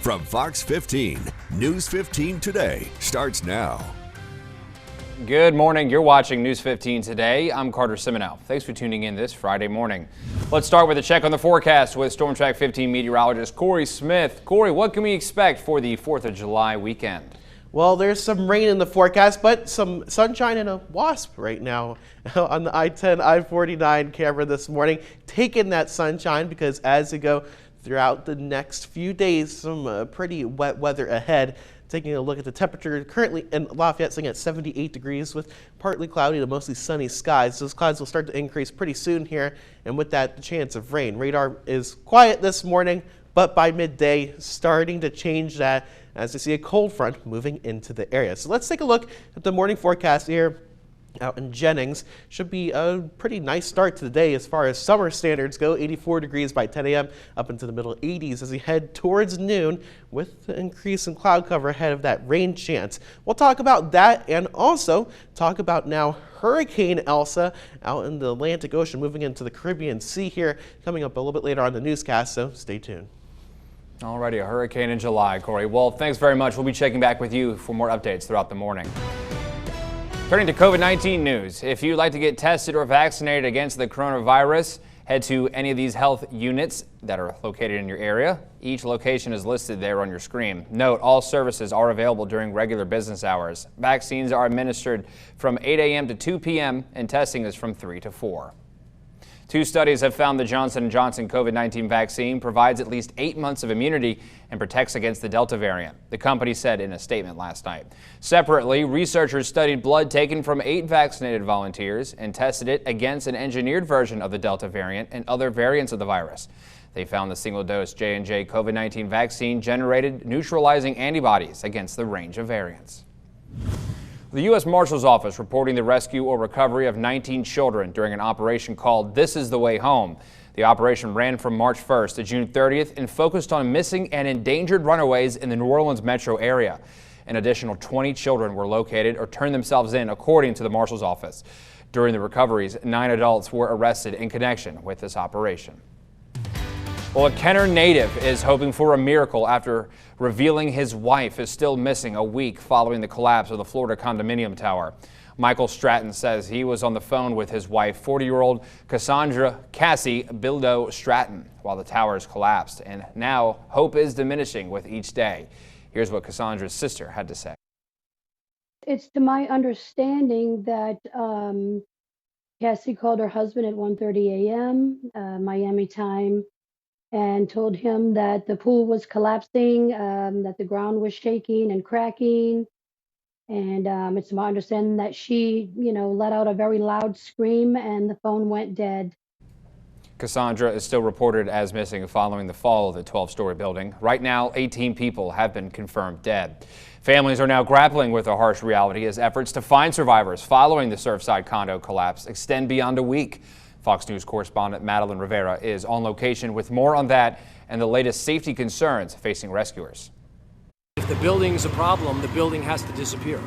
From Fox 15, News 15 Today starts now. Good morning. You're watching News 15 Today. I'm Carter Siminow. Thanks for tuning in this Friday morning. Let's start with a check on the forecast with Storm Track 15 meteorologist Corey Smith. Corey, what can we expect for the 4th of July weekend? Well, there's some rain in the forecast, but some sunshine and a wasp right now on the I-10, I-49 camera this morning. Taking that sunshine because as we go throughout the next few days, some pretty wet weather ahead. Taking a look at the temperature currently in Lafayette, sitting at 78 degrees with partly cloudy to mostly sunny skies. Those clouds will start to increase pretty soon here, and with that, the chance of rain. Radar is quiet this morning, but by midday, starting to change that as we see a cold front moving into the area. So let's take a look at the morning forecast here. Out in Jennings, should be a pretty nice start to the day as far as summer standards go. 84 degrees by 10 a.m. up into the middle 80s as we head towards noon with the increase in cloud cover ahead of that rain chance. We'll talk about that and also talk about now Hurricane Elsa out in the Atlantic Ocean moving into the Caribbean Sea here, coming up a little bit later on the newscast, so stay tuned. Alrighty, a hurricane in July, Corey. Well, thanks very much. We'll be checking back with you for more updates throughout the morning. Turning to COVID-19 news, if you'd like to get tested or vaccinated against the coronavirus, head to any of these health units that are located in your area. Each location is listed there on your screen. Note, all services are available during regular business hours. Vaccines are administered from 8 a.m. to 2 p.m. and testing is from 3 to 4. Two studies have found the Johnson & Johnson COVID-19 vaccine provides at least 8 months of immunity and protects against the Delta variant, the company said in a statement last night. Separately, researchers studied blood taken from 8 vaccinated volunteers and tested it against an engineered version of the Delta variant and other variants of the virus. They found the single-dose J&J COVID-19 vaccine generated neutralizing antibodies against the range of variants. The U.S. Marshal's Office reporting the rescue or recovery of 19 children during an operation called This Is the Way Home. The operation ran from March 1st to June 30th and focused on missing and endangered runaways in the New Orleans metro area. An additional 20 children were located or turned themselves in, according to the Marshal's Office. During the recoveries, 9 adults were arrested in connection with this operation. Well, a Kenner native is hoping for a miracle after revealing his wife is still missing a week following the collapse of the Florida condominium tower. Michael Stratton says he was on the phone with his wife, 40-year-old Cassandra Cassie Bildo Stratton, while the towers collapsed. And now hope is diminishing with each day. Here's what Cassandra's sister had to say. It's to my understanding that Cassie called her husband at 1:30 a.m. Miami time and told him that the pool was collapsing, that the ground was shaking and cracking. And it's my understanding that she, let out a very loud scream and the phone went dead. Cassandra is still reported as missing following the fall of the 12-story building. Right now, 18 people have been confirmed dead. Families are now grappling with a harsh reality as efforts to find survivors following the Surfside condo collapse extend beyond a week. Fox News correspondent Madeline Rivera is on location with more on that and the latest safety concerns facing rescuers. If the building's a problem, the building has to disappear.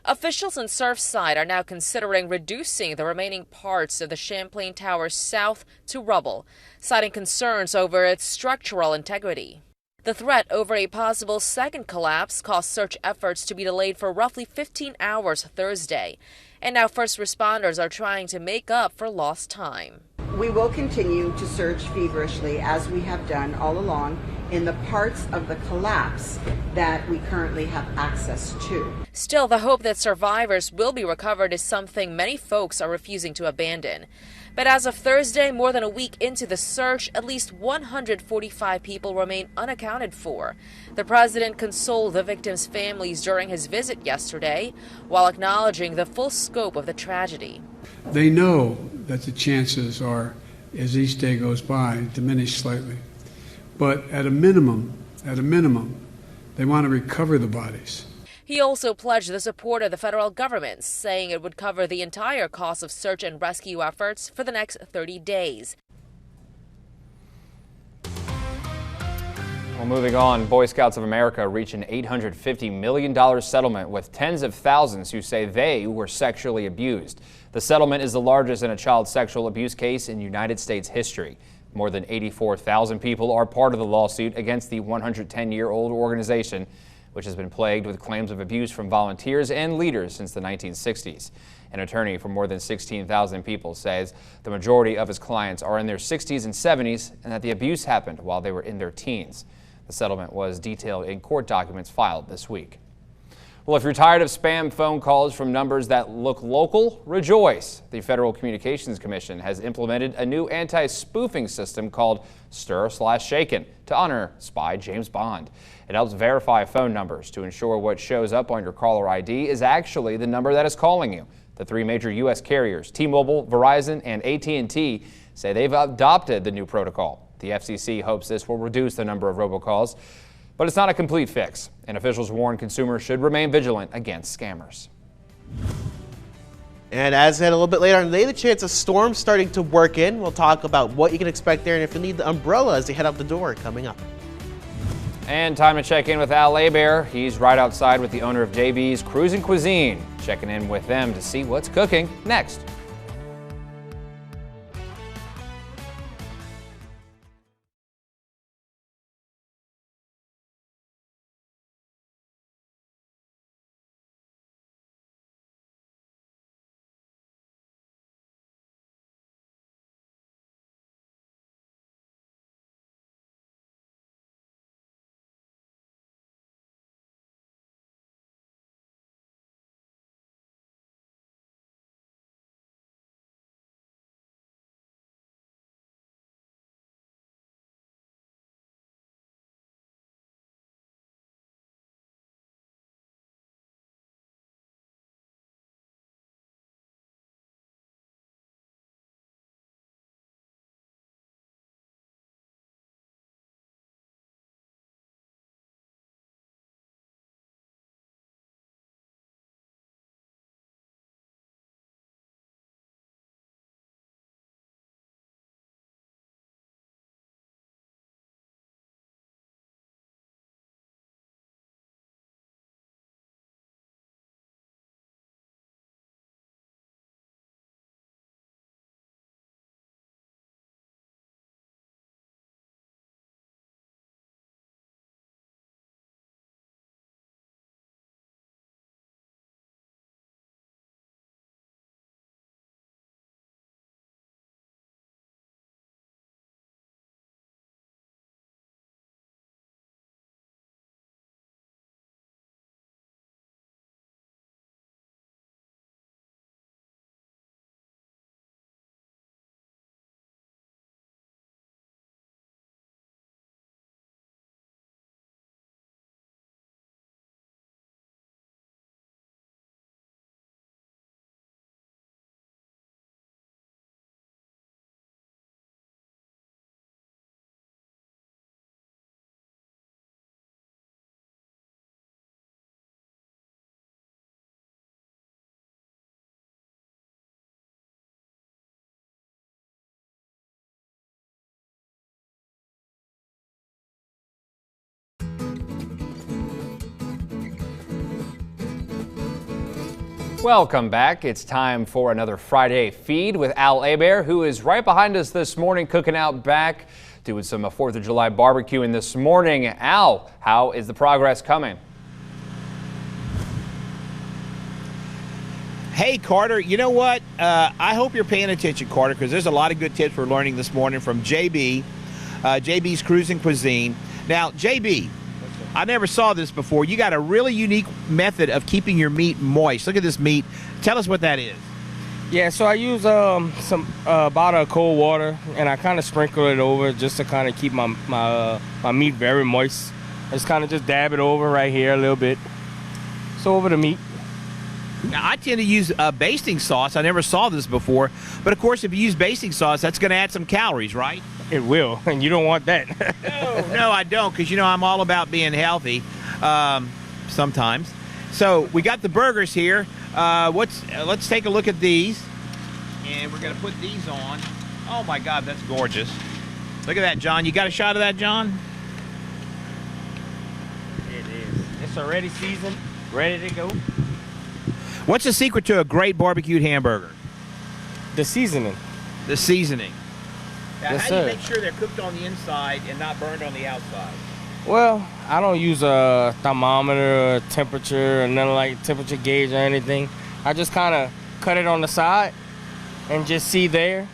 Officials in Surfside are now considering reducing the remaining parts of the Champlain Tower south to rubble, citing concerns over its structural integrity. The threat over a possible second collapse caused search efforts to be delayed for roughly 15 hours Thursday. And now first responders are trying to make up for lost time. We will continue to search feverishly, as we have done all along, in the parts of the collapse that we currently have access to. Still, the hope that survivors will be recovered is something many folks are refusing to abandon. But as of Thursday, more than a week into the search, at least 145 people remain unaccounted for. The president consoled the victims' families during his visit yesterday, while acknowledging the full scope of the tragedy. They know that the chances are, as each day goes by, diminish slightly. But at a minimum, they want to recover the bodies. He also pledged the support of the federal government, saying it would cover the entire cost of search and rescue efforts for the next 30 days. Well, moving on, Boy Scouts of America reached an $850 million settlement with tens of thousands who say they were sexually abused. The settlement is the largest in a child sexual abuse case in United States history. More than 84,000 people are part of the lawsuit against the 110-year-old organization, which has been plagued with claims of abuse from volunteers and leaders since the 1960s. An attorney for more than 16,000 people says the majority of his clients are in their 60s and 70s and that the abuse happened while they were in their teens. The settlement was detailed in court documents filed this week. Well, if you're tired of spam phone calls from numbers that look local, rejoice. The Federal Communications Commission has implemented a new anti-spoofing system called Stir/Shaken to honor spy James Bond. It helps verify phone numbers to ensure what shows up on your caller ID is actually the number that is calling you. The three major U.S. carriers, T-Mobile, Verizon, and AT&T, say they've adopted the new protocol. The FCC hopes this will reduce the number of robocalls, but it's not a complete fix, and officials warn consumers should remain vigilant against scammers. And as I said a little bit later on today, the chance of storms starting to work in. We'll talk about what you can expect there and if you need the umbrella as you head out the door coming up. And time to check in with Al Abair. He's right outside with the owner of JB's Cruising Cuisine. Checking in with them to see what's cooking next. Welcome back. It's time for another Friday feed with Al Abair, who is right behind us this morning, cooking out back, doing some 4th of July barbecuing this morning. Al, how is the progress coming? Hey, Carter, you know what? I hope you're paying attention, Carter, because there's a lot of good tips we're learning this morning from JB, JB's Cruising Cuisine. Now, JB, I never saw this before. You got a really unique method of keeping your meat moist. Look at this meat. Tell us what that is. Yeah, so I use some bottle of cold water, and I kind of sprinkle it over just to kind of keep my meat very moist. I just kind of just dab it over right here a little bit. So over the meat. Now, I tend to use basting sauce. I never saw this before. But, of course, if you use basting sauce, that's going to add some calories, right? It will, and you don't want that. No, I don't, because, you know, I'm all about being healthy sometimes. So we got the burgers here. Let's take a look at these. And we're going to put these on. Oh, my God, that's gorgeous. Look at that, John. You got a shot of that, John? It is. It's already seasoned, ready to go. What's the secret to a great barbecued hamburger? The seasoning. The seasoning. Now, Yes, how do you sir. make sure they're cooked on the inside and not burned on the outside? Well, I don't use a thermometer or temperature or nothing like temperature gauge or anything. I just kind of cut it on the side and just see there.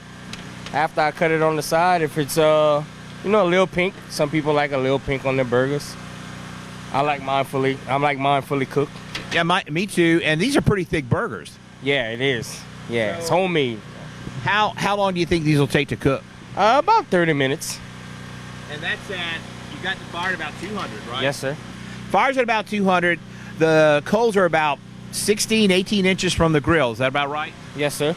After I cut it on the side, if it's a little pink. Some people like a little pink on their burgers. I like mine fully cooked. Yeah, me too. And these are pretty thick burgers. Yeah, it is. Yeah, it's homemade. How long do you think these will take to cook? About 30 minutes. And that's you got the fire at about 200, right? Yes, sir. Fire's at about 200. The coals are about 16, 18 inches from the grill. Is that about right? Yes, sir.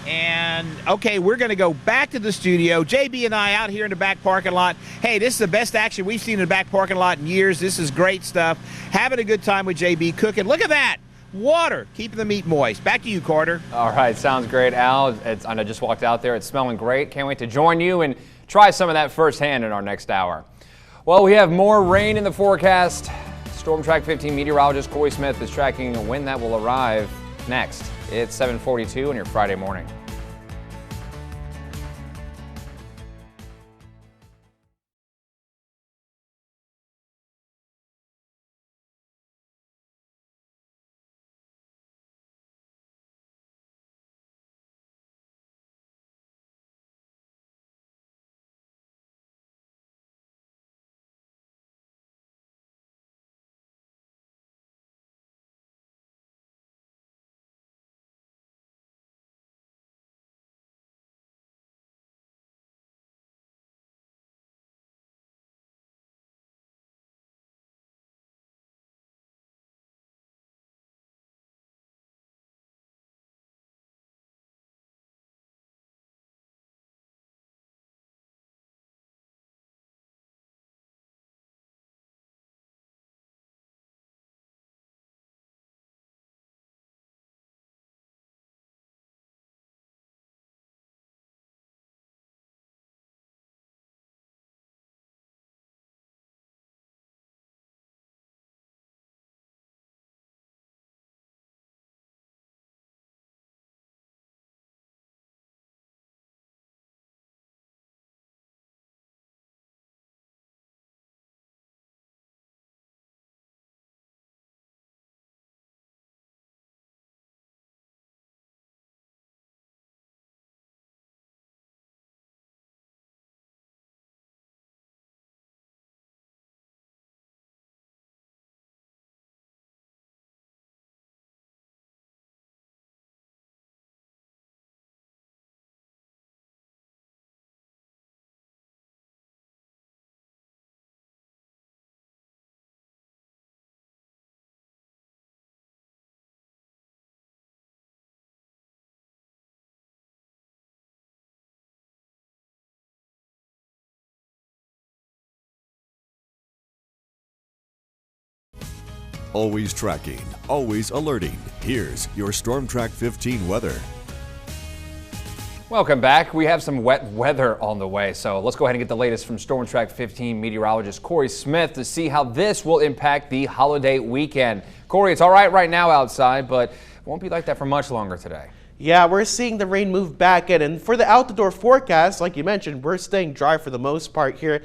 And okay, we're going to go back to the studio. JB and I out here in the back parking lot. Hey, this is the best action we've seen in the back parking lot in years. This is great stuff. Having a good time with JB cooking. Look at that. Water, keeping the meat moist. Back to you, Carter. All right, sounds great, Al. I just walked out there. It's smelling great. Can't wait to join you and try some of that firsthand in our next hour. Well, we have more rain in the forecast. Storm Track 15 meteorologist Corey Smith is tracking when that will arrive next. It's 7:42 on your Friday morning. Always tracking, always alerting. Here's your Storm Track 15 weather. Welcome back. We have some wet weather on the way, so let's go ahead and get the latest from Storm Track 15 meteorologist Corey Smith to see how this will impact the holiday weekend. Corey, it's all right now outside, but it won't be like that for much longer today. Yeah, we're seeing the rain move back in, and for the out-the-door forecast, like you mentioned, we're staying dry for the most part here.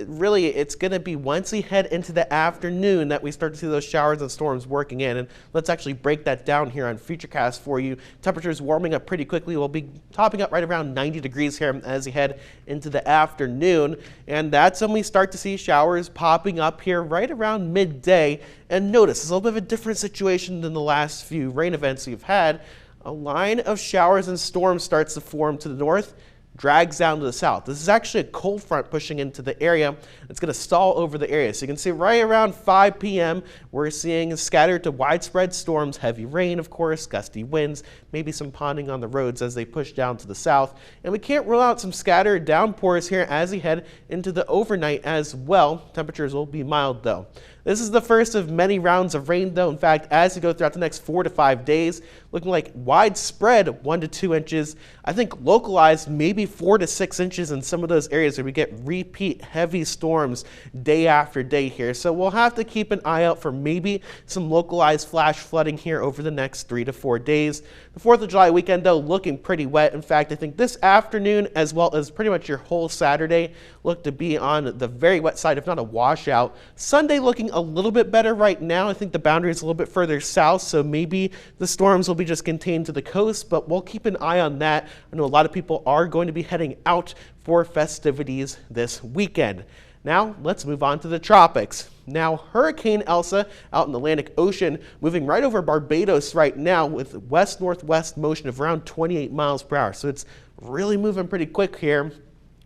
Really, it's going to be once we head into the afternoon that we start to see those showers and storms working in. And let's actually break that down here on Futurecast for you. Temperatures warming up pretty quickly. We'll be topping up right around 90 degrees here as we head into the afternoon. And that's when we start to see showers popping up here right around midday. And notice, it's a little bit of a different situation than the last few rain events we've had. A line of showers and storms starts to form to the north, drags down to the south. This is actually a cold front pushing into the area. It's going to stall over the area. So you can see right around 5 p.m. we're seeing scattered to widespread storms, heavy rain, of course, gusty winds, maybe some ponding on the roads as they push down to the south. And we can't rule out some scattered downpours here as we head into the overnight as well. Temperatures will be mild though. This is the first of many rounds of rain, though. In fact, as we go throughout the next 4 to 5 days, looking like widespread 1 to 2 inches. I think localized maybe 4 to 6 inches in some of those areas where we get repeat heavy storms day after day here. So we'll have to keep an eye out for maybe some localized flash flooding here over the next 3 to 4 days. The 4th of July weekend, though, looking pretty wet. In fact, I think this afternoon, as well as pretty much your whole Saturday, look to be on the very wet side, if not a washout. Sunday looking a little bit better right now. I think the boundary is a little bit further south, so maybe the storms will be just contained to the coast, but we'll keep an eye on that. I know a lot of people are going to be heading out for festivities this weekend. Now, let's move on to the tropics. Now, Hurricane Elsa out in the Atlantic Ocean, moving right over Barbados right now with west-northwest motion of around 28 miles per hour. So it's really moving pretty quick here.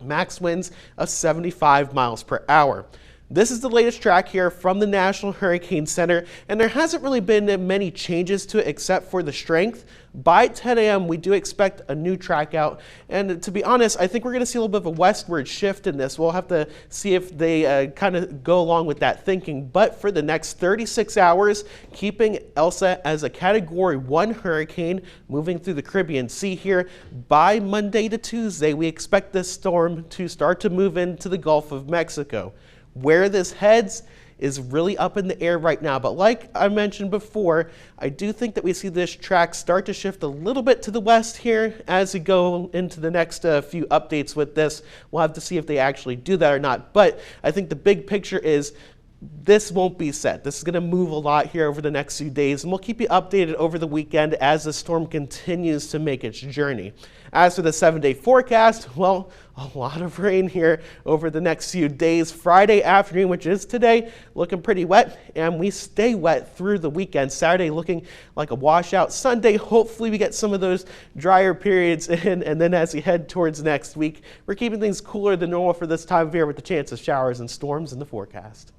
Max winds of 75 miles per hour. This is the latest track here from the National Hurricane Center, and there hasn't really been many changes to it except for the strength. By 10 a.m., we do expect a new track out, and to be honest, I think we're going to see a little bit of a westward shift in this. We'll have to see if they kind of go along with that thinking, but for the next 36 hours, keeping Elsa as a Category 1 hurricane moving through the Caribbean Sea here. By Monday to Tuesday, we expect this storm to start to move into the Gulf of Mexico. Where this heads is really up in the air right now, but like I mentioned before, I do think that we see this track start to shift a little bit to the west here as we go into the next few updates with this. We'll have to see if they actually do that or not, but I think the big picture is this won't be set. This is going to move a lot here over the next few days, and we'll keep you updated over the weekend as the storm continues to make its journey. As for the 7-day forecast, well, a lot of rain here over the next few days. Friday afternoon, which is today, looking pretty wet, and we stay wet through the weekend. Saturday looking like a washout. Sunday, hopefully we get some of those drier periods in, and then as we head towards next week, we're keeping things cooler than normal for this time of year with the chance of showers and storms in the forecast.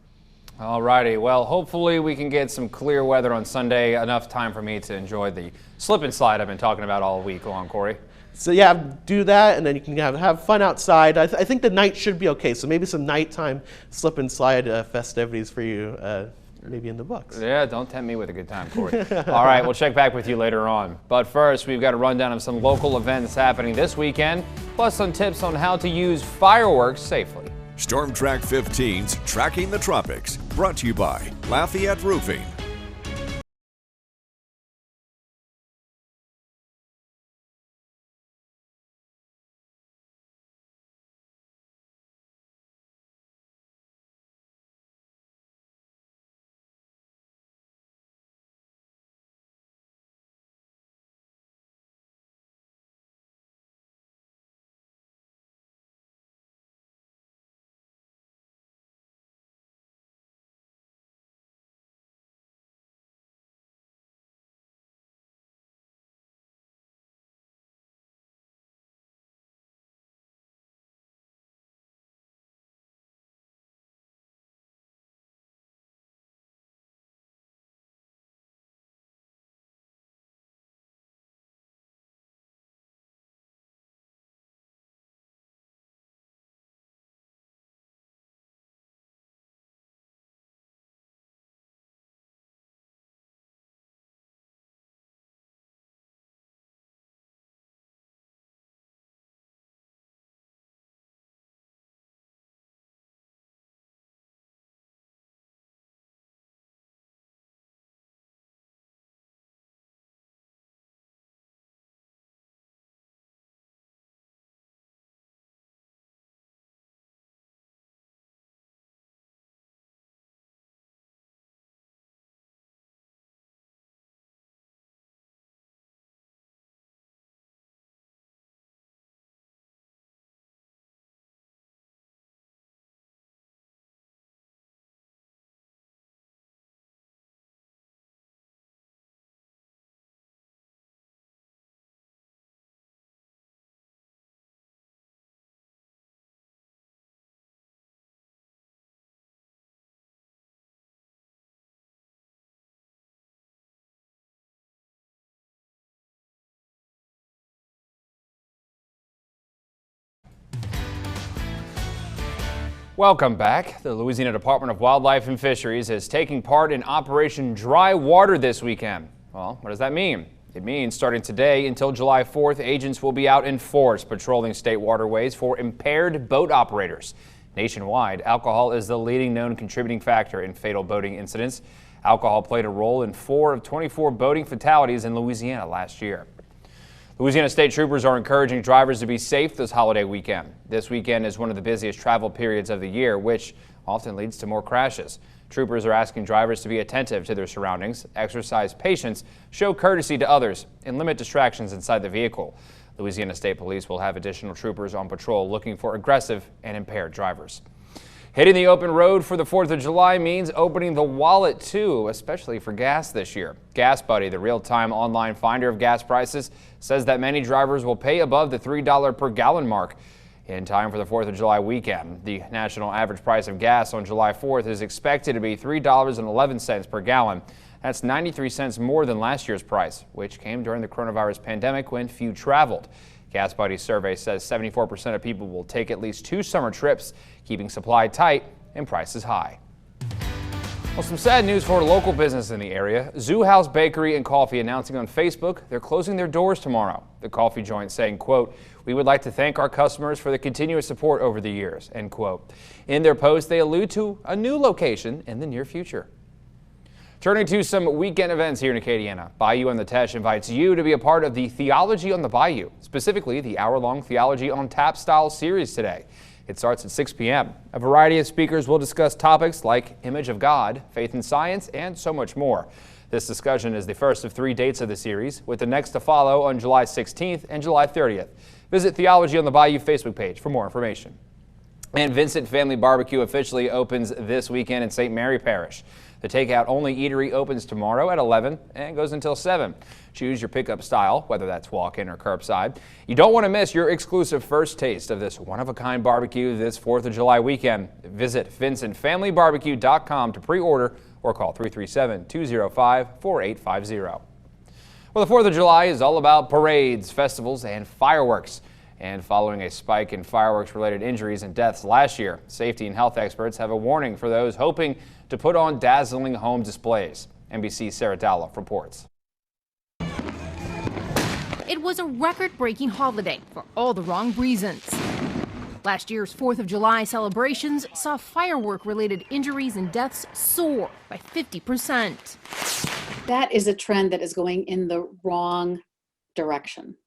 All righty. Well, hopefully we can get some clear weather on Sunday, enough time for me to enjoy the slip and slide I've been talking about all week long, Corey. So yeah, do that, and then you can have fun outside. I think the night should be okay, so maybe some nighttime slip and slide festivities for you, maybe in the books. Yeah, don't tempt me with a good time, Corey. All right, we'll check back with you later on. But first, we've got a rundown of some local events happening this weekend, plus some tips on how to use fireworks safely. Storm Track 15's Tracking the Tropics, brought to you by Lafayette Roofing. Welcome back. The Louisiana Department of Wildlife and Fisheries is taking part in Operation Dry Water this weekend. Well, what does that mean? It means starting today until July 4th, agents will be out in force patrolling state waterways for impaired boat operators. Nationwide, alcohol is the leading known contributing factor in fatal boating incidents. Alcohol played a role in 4 of 24 boating fatalities in Louisiana last year. Louisiana State Troopers are encouraging drivers to be safe this holiday weekend. This weekend is one of the busiest travel periods of the year, which often leads to more crashes. Troopers are asking drivers to be attentive to their surroundings, exercise patience, show courtesy to others, and limit distractions inside the vehicle. Louisiana State Police will have additional troopers on patrol looking for aggressive and impaired drivers. Hitting the open road for the 4th of July means opening the wallet too, especially for gas this year. Gas Buddy, the real-time online finder of gas prices, says that many drivers will pay above the $3 per gallon mark in time for the 4th of July weekend. The national average price of gas on July 4th is expected to be $3.11 per gallon. That's 93 cents more than last year's price, which came during the coronavirus pandemic when few traveled. Gas Buddy's survey says 74% of people will take at least 2 summer trips, keeping supply tight and prices high. Well, some sad news for local business in the area. Zoo House Bakery and Coffee announcing on Facebook they're closing their doors tomorrow. The coffee joint saying, quote, "We would like to thank our customers for the continuous support over the years," end quote. In their post, they allude to a new location in the near future. Turning to some weekend events here in Acadiana, Bayou on the Teche invites you to be a part of the Theology on the Bayou, specifically the hour-long Theology on Tap style series today. It starts at 6 p.m. A variety of speakers will discuss topics like image of God, faith and science, and so much more. This discussion is the first of 3 dates of the series, with the next to follow on July 16th and July 30th. Visit Theology on the Bayou Facebook page for more information. And Vincent Family Barbecue officially opens this weekend in St. Mary Parish. The takeout-only eatery opens tomorrow at 11 and goes until 7. Choose your pickup style, whether that's walk-in or curbside. You don't want to miss your exclusive first taste of this one-of-a-kind barbecue this 4th of July weekend. Visit VincentFamilyBarbecue.com to pre-order or call 337-205-4850. Well, the 4th of July is all about parades, festivals, and fireworks. And following a spike in fireworks-related injuries and deaths last year, safety and health experts have a warning for those hoping to put on dazzling home displays. NBC's Sarah Dowloff reports. It was a record-breaking holiday for all the wrong reasons. Last year's 4th of July celebrations saw firework-related injuries and deaths soar by 50%. That is a trend that is going in the wrong direction.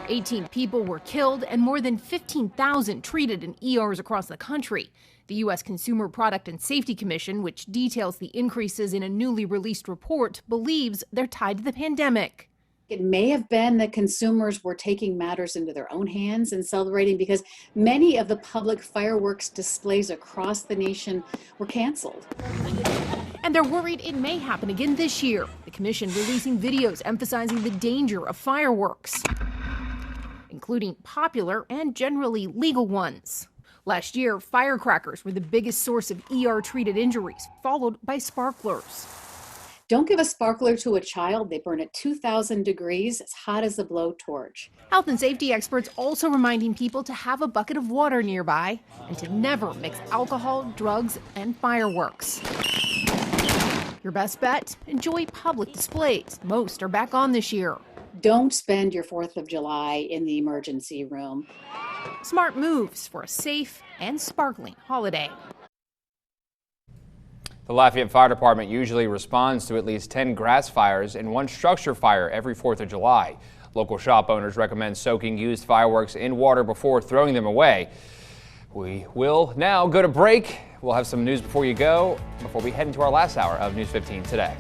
18 people were killed and more than 15,000 treated in ERs across the country. The U.S. Consumer Product and Safety Commission, which details the increases in a newly released report, believes they're tied to the pandemic. It may have been that consumers were taking matters into their own hands and celebrating because many of the public fireworks displays across the nation were canceled. And they're worried it may happen again this year. The commission releasing videos emphasizing the danger of fireworks, including popular and generally legal ones. Last year, firecrackers were the biggest source of ER-treated injuries, followed by sparklers. Don't give a sparkler to a child. They burn at 2,000 degrees, as hot as a blowtorch. Health and safety experts also reminding people to have a bucket of water nearby and to never mix alcohol, drugs, and fireworks. Your best bet? Enjoy public displays. Most are back on this year. Don't spend your 4th of July in the emergency room. Smart moves for a safe and sparkling holiday. The Lafayette Fire Department usually responds to at least 10 grass fires and 1 structure fire every 4th of July. Local shop owners recommend soaking used fireworks in water before throwing them away. We will now go to break. We'll have some news before we head into our last hour of News 15 today.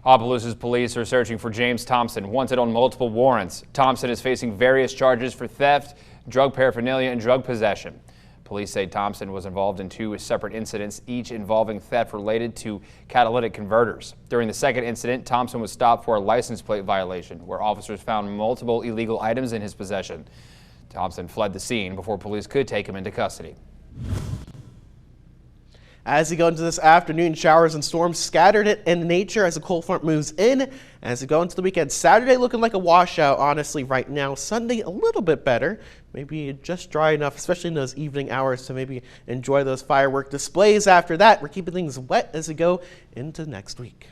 Opelousas police are searching for James Thompson, wanted on multiple warrants. Thompson is facing various charges for theft, drug paraphernalia, and drug possession. Police say Thompson was involved in 2 separate incidents, each involving theft related to catalytic converters. During the second incident, Thompson was stopped for a license plate violation, where officers found multiple illegal items in his possession. Thompson fled the scene before police could take him into custody. As we go into this afternoon, showers and storms scattered in nature as the cold front moves in. As we go into the weekend, Saturday looking like a washout, honestly, right now. Sunday, a little bit better. Maybe just dry enough, especially in those evening hours, to maybe enjoy those firework displays. After that, we're keeping things wet as we go into next week.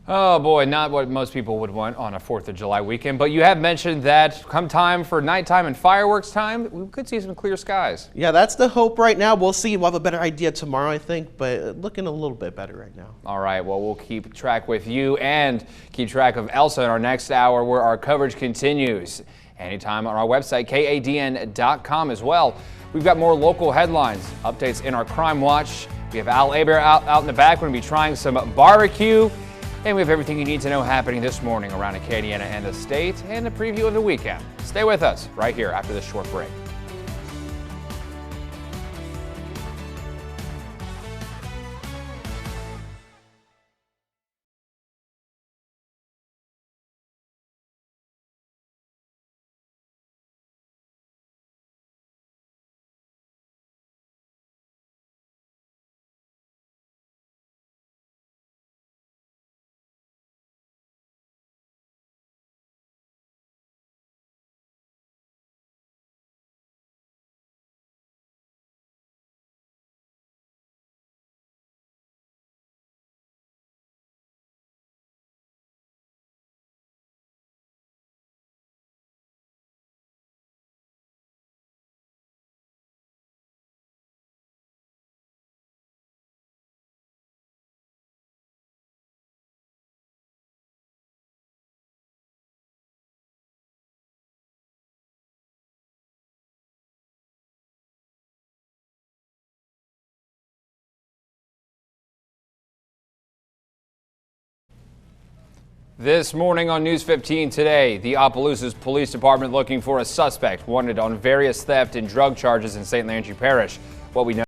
Oh boy, not what most people would want on a 4th of July weekend, but you have mentioned that come time for nighttime and fireworks time, we could see some clear skies. Yeah, that's the hope right now. We'll see. We'll have a better idea tomorrow, I think, but looking a little bit better right now. All right, well, we'll keep track with you and keep track of Elsa in our next hour, where our coverage continues. Anytime on our website, kadn.com as well. We've got more local headlines, updates in our Crime Watch. We have Al Aber out in the back. We're going to be trying some barbecue. And we have everything you need to know happening this morning around Acadiana and the state, and a preview of the weekend. Stay with us right here after this short break. This morning on News 15 today, the Opelousas Police Department looking for a suspect wanted on various theft and drug charges in St. Landry Parish. What we know